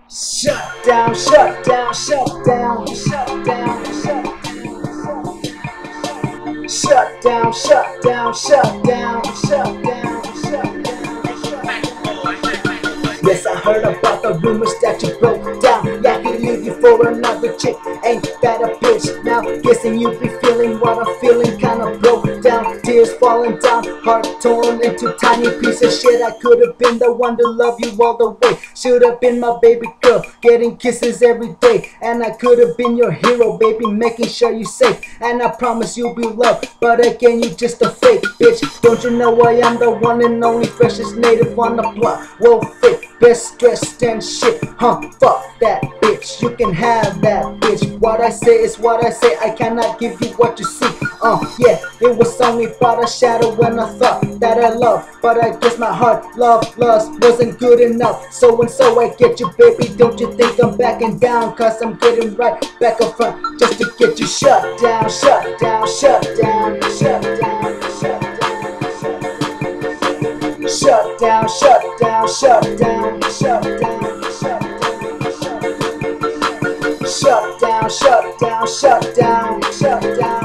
Shut down, shut down, shut down, shut down, shut down, shut down, shut down, shut down, shut down. Yes, I heard about the rumors that you broke down. Yeah, he leave you for another chick. Ain't that a bitch? Now, guessing you be feeling what I'm feeling. Kinda broke down, tears falling down, heart torn into tiny pieces. Shit, I could have been the one to love you all the way. Should have been my baby girl, getting kisses every day. And I could have been your hero, baby, making sure you safe. And I promise you'll be loved, but again, you just a fake bitch. Don't you know I am the one and only freshest native on the block? Well, fake, best dressed and shit, huh? Fuck that bitch, you can have that bitch. What I say is what I say, I cannot give you what you see. Yeah, it was only but a shadow when I thought that I loved, but I guess my heart, love, lust wasn't good enough. So and so I get you, baby, don't you think I'm backing down? Cause I'm getting right back up front just to get you shut down, shut down, shut down, shut down, shut down. Shut down, shut down, shut down, shut down, shut down, shut down, shut down, shut down, shut down, shut down,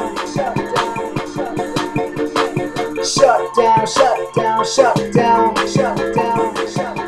shut down, shut down, shut down, shut down, shut down.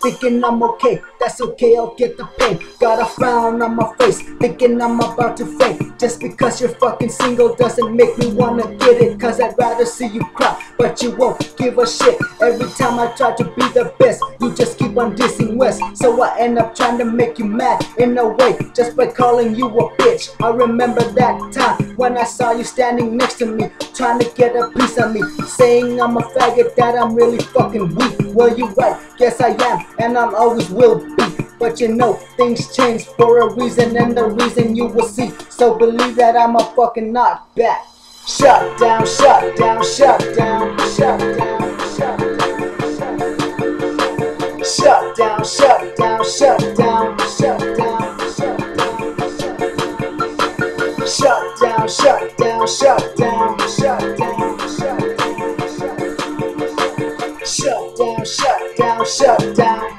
Thinking I'm okay, that's okay, I'll get the pain. Got a frown on my face, thinking I'm about to faint. Just because you're fucking single doesn't make me wanna get it. Cause I'd rather see you cry, but you won't give a shit. Every time I try to be the best, you just keep on dissing West. So I end up trying to make you mad in a way, just by calling you a bitch. I remember that time when I saw you standing next to me, trying to get a piece of me, saying I'm a faggot, that I'm really fucking weak. Well, you're right, yes I am, and I always will be. But you know, things change for a reason, and the reason you will see. So believe that I'm a fucking knock back. Shut down, shut down, shut down, shut down, shut down, shut down, shut down, shut down, shut down, shut down, shut down, shut down, shut down, shut down, shut down, shut down, shut down, shut down.